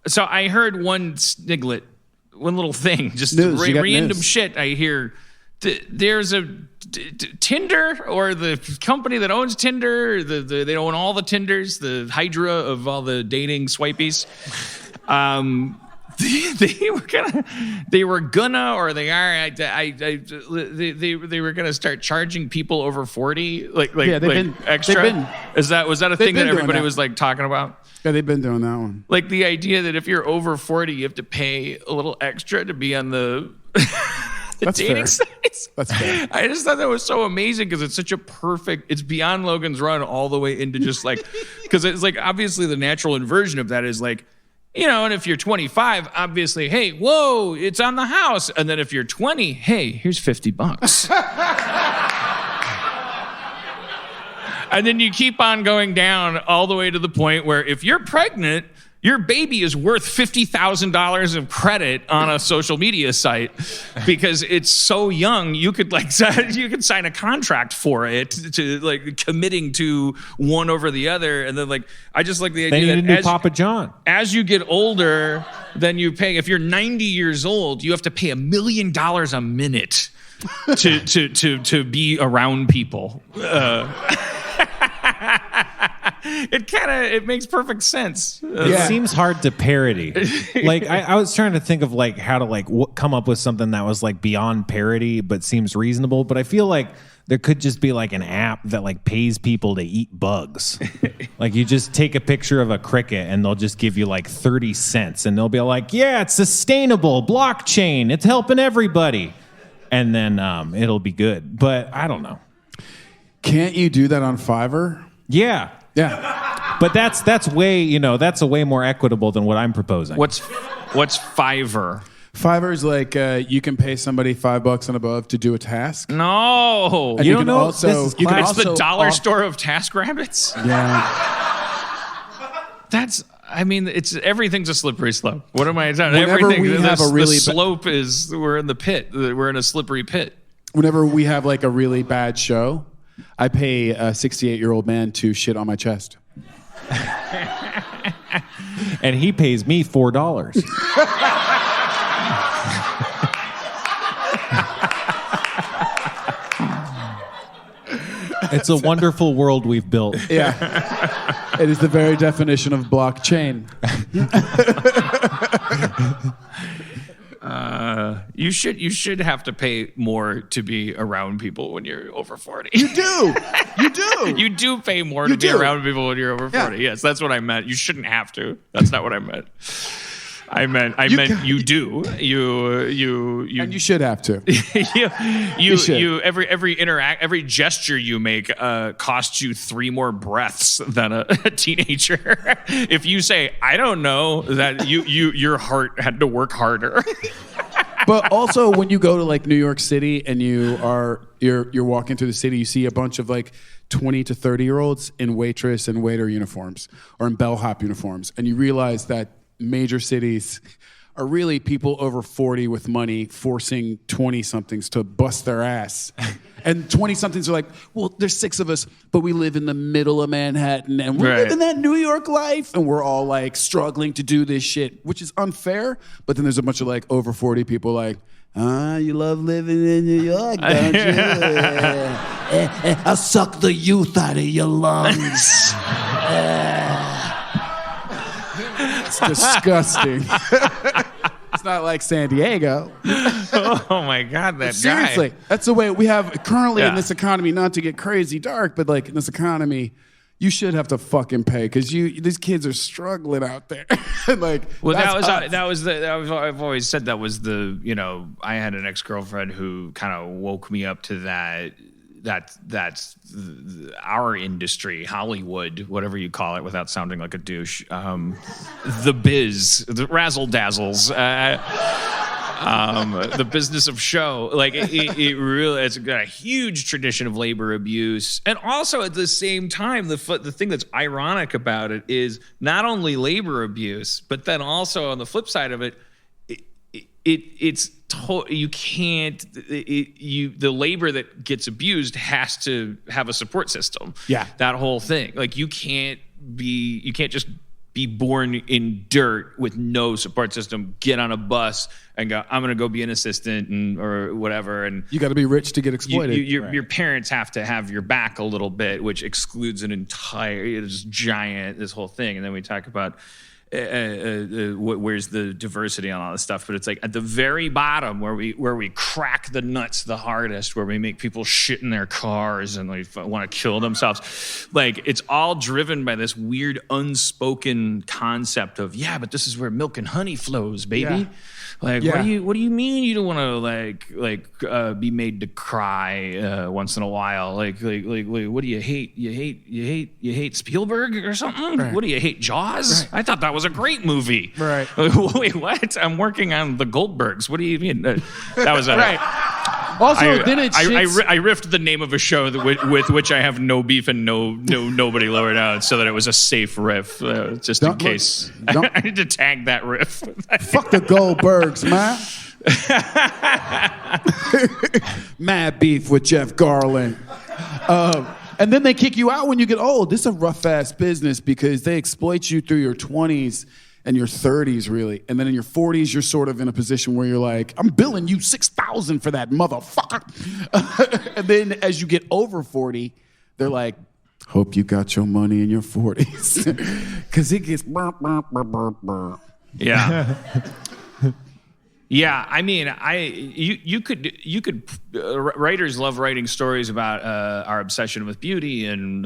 So I heard one sniglet, one little thing, just random shit I hear. There's a Tinder, or the company that owns Tinder, they own all the Tinders, the Hydra of all the dating swipies. They were gonna start charging people over 40, like extra. Was that a thing that everybody was like talking about? Yeah, they've been doing that one. Like the idea that if you're over 40, you have to pay a little extra to be on the dating sites. That's fair. I just thought that was so amazing because it's such a perfect. It's beyond Logan's Run all the way into just like, because it's like obviously the natural inversion of that is like, you know, and if you're 25, obviously, hey, whoa, it's on the house. And then if you're 20, hey, here's $50. And then you keep on going down all the way to the point where if you're pregnant, your baby is worth $50,000 of credit on a social media site because it's so young. You could sign a contract for it to like committing to one over the other, and then like I just like the idea that Papa John. As you get older, then you pay. If you're 90 years old, you have to pay $1 million a minute to be around people. It makes perfect sense. It seems hard to parody. Like I was trying to think of like how to like come up with something that was like beyond parody but seems reasonable. But I feel like there could just be like an app that like pays people to eat bugs. Like you just take a picture of a cricket and they'll just give you like 30 cents and they'll be like, yeah, it's sustainable, blockchain, it's helping everybody. And then it'll be good. But I don't know. Can't you do that on Fiverr? Yeah. But that's way, that's a way more equitable than what I'm proposing. What's Fiverr? Fiverr is like you can pay somebody $5 and above to do a task. No, and you don't know. It's the dollar store of TaskRabbits. Yeah, it's everything's a slippery slope. What am I talking? Whenever everything. We have a really the slope is we're in the pit. We're in a slippery pit. Whenever we have like a really bad show, I pay a 68-year-old man to shit on my chest. And he pays me $4. It's a wonderful world we've built. Yeah. It is the very definition of blockchain. You should have to pay more to be around people when you're over 40. You do. You do pay more to be around people when you're over 40. Yes, that's what I meant. You shouldn't have to. That's not what I meant. I meant you do. And you should have to. Every gesture you make costs you 3 more breaths than a teenager. If you say, I don't know, that your heart had to work harder. But also when you go to like New York City and you're walking through the city, you see a bunch of like 20 to 30-year-olds in waitress and waiter uniforms or in bellhop uniforms, and you realize that major cities are really people over 40 with money forcing 20-somethings to bust their ass. And 20-somethings are like, well, there's 6 of us, but we live in the middle of Manhattan, and we're living that New York life, and we're all like struggling to do this shit, which is unfair. But then there's a bunch of like over 40 people like, you love living in New York, don't you? I'll suck the youth out of your lungs. It's disgusting. It's not like San Diego. Oh my God, that Seriously, guy. That's the way we have currently in this economy. Not to get crazy dark, but like in this economy, you should have to fucking pay because these kids are struggling out there. Like, well, I've always said that was the I had an ex-girlfriend who kind of woke me up to that's our industry, Hollywood, whatever you call it, without sounding like a douche. The biz, the razzle dazzles, the business of show. Like it's got a huge tradition of labor abuse, and also at the same time, the thing that's ironic about it is not only labor abuse, but then also on the flip side of it. You can't. The labor that gets abused has to have a support system. Yeah, that whole thing. Like you can't just be born in dirt with no support system, get on a bus and go, I'm going to go be an assistant or whatever. And you got to be rich to get exploited. Your parents have to have your back a little bit, which excludes an entire, this whole thing. And then we talk about where's the diversity on all this stuff, but it's like at the very bottom where we crack the nuts the hardest, where we make people shit in their cars and they want to kill themselves. Like, it's all driven by this weird unspoken concept of, yeah, but this is where milk and honey flows, baby. Yeah. Like, what do you mean you don't want to be made to cry once in a while? Like, what do you hate? You hate Spielberg or something? Right. What do you hate? Jaws? Right. I thought that was a great movie. Right. Wait, what? I'm working on the Goldbergs. What do you mean? That was a right. Also, then it's I riffed the name of a show with which I have no beef and nobody lowered out, so that it was a safe riff, just in case. I need to tag that riff. Fuck the Goldbergs, man. Mad beef with Jeff Garlin. And then they kick you out when you get old. This is a rough ass business because they exploit you through your 20s and your 30s, really. And then in your 40s, you're sort of in a position where you're like, I'm billing you $6,000 for that motherfucker. And then as you get over 40, they're like, hope you got your money in your 40s. Because it gets... Yeah. Yeah, I mean, you could writers love writing stories about our obsession with beauty, and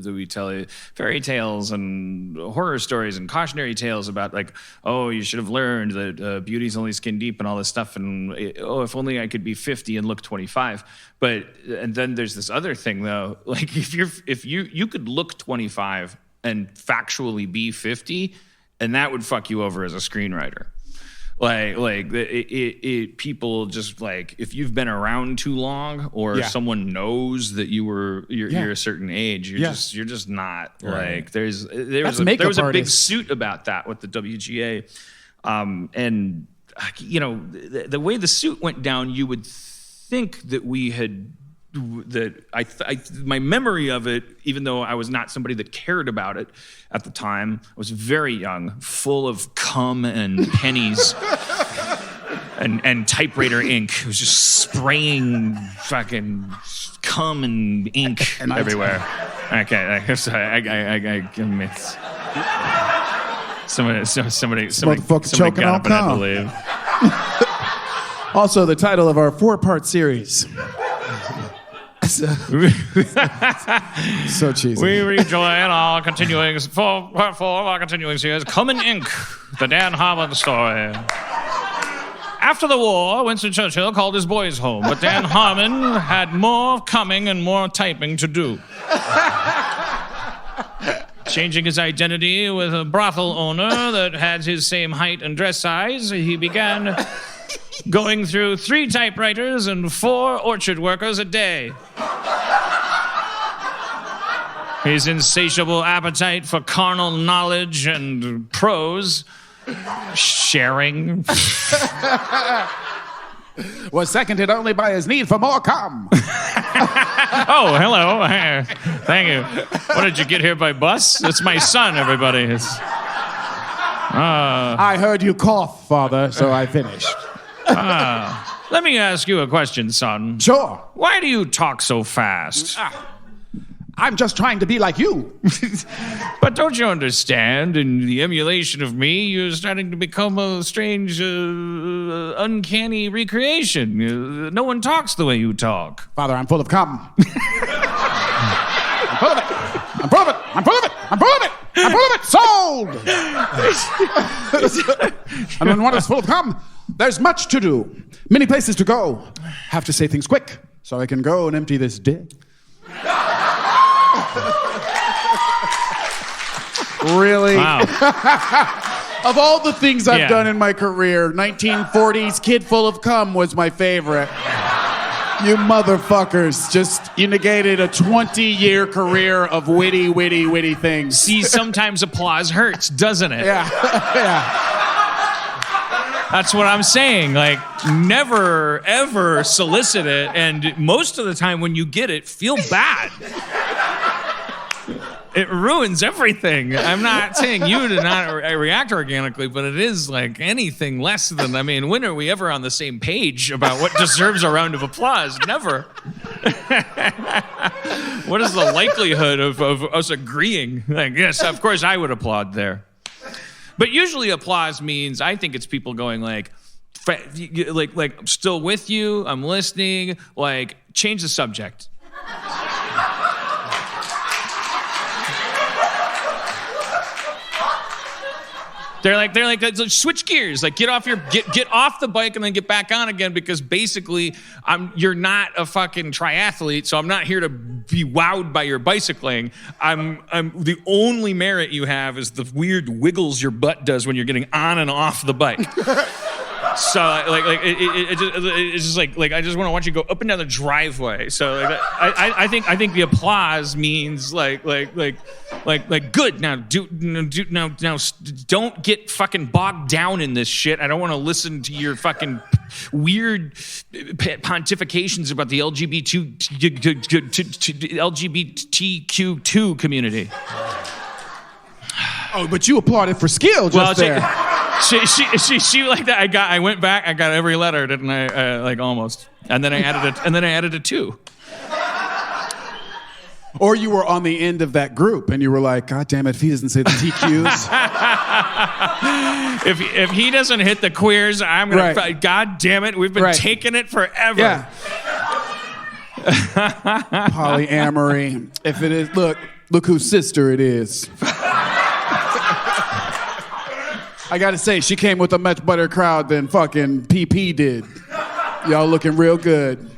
we tell fairy tales and horror stories and cautionary tales about, like, oh, you should have learned that beauty's only skin deep and all this stuff, and if only I could be 50 and look 25. And then there's this other thing though, like if you could look 25 and factually be 50, and that would fuck you over as a screenwriter. People just, like, if you've been around too long, or someone knows that you're a certain age, you're just not right. Like, there was a big suit about that with the WGA, and the way the suit went down, you would think that we had. My memory of it, even though I was not somebody that cared about it at the time, I was very young, full of cum and pennies and typewriter ink. It was just spraying fucking cum and ink everywhere. Okay, somebody choking got on up and had to cum. leave. Also, the title of our 4-part series. So cheesy. We rejoin our continuing part 4 of our continuing series, Cum and Ink, the Dan Harmon story. After the war, Winston Churchill called his boys home, but Dan Harmon had more coming and more typing to do. Changing his identity with a brothel owner that had his same height and dress size, he began going through 3 typewriters and 4 orchard workers a day. His insatiable appetite for carnal knowledge and prose, sharing, was seconded only by his need for more cum. Oh, hello. Thank you. What, did you get here by bus? It's my son, everybody. I heard you cough, Father, so I finished. Let me ask you a question, son. Sure. Why do you talk so fast? I'm just trying to be like you. But don't you understand, in the emulation of me, you're starting to become a strange, uncanny recreation. No one talks the way you talk. Father, I'm full of cum. I'm full of it. I'm full of it. I'm full of it. I'm full of it. I'm full of it. Sold. And when one is full of cum, there's much to do. Many places to go. Have to say things quick so I can go and empty this dick. Really? Wow. Of all the things I've done in my career, 1940s Kid Full of Cum was my favorite. You motherfuckers, you negated a 20-year career of witty things. See, sometimes applause hurts, doesn't it? Yeah. Yeah. That's what I'm saying. Like, never, ever solicit it. And most of the time when you get it, feel bad. it ruins everything. I'm not saying you to not react organically, but it is like anything less than, I mean, when are we ever on the same page about what deserves a round of applause? Never. What is the likelihood of us agreeing? Like, yes, of course I would applaud there. But usually applause means, I think it's people going like I'm still with you, I'm listening, like, change the subject. They're like, switch gears, like get off the bike and then get back on again, because basically you're not a fucking triathlete, so I'm not here to be wowed by your bicycling. I'm the only merit you have is the weird wiggles your butt does when you're getting on and off the bike. So it's just like I just want to watch you go up and down the driveway. So I think the applause means like good. Now don't get fucking bogged down in this shit. I don't want to listen to your fucking weird pontifications about the LGBTQ2 community. Oh, but you applauded for skill just there. She like that. I went back. I got every letter, didn't I? Like almost. And then I added a 2. Or you were on the end of that group and you were like, God damn it, if he doesn't say the TQs. if he doesn't hit the queers, I'm gonna. Right. God damn it, we've been taking it forever. Yeah. Polyamory. If it is, look whose sister it is. I gotta say, she came with a much better crowd than fucking PP did. Y'all looking real good.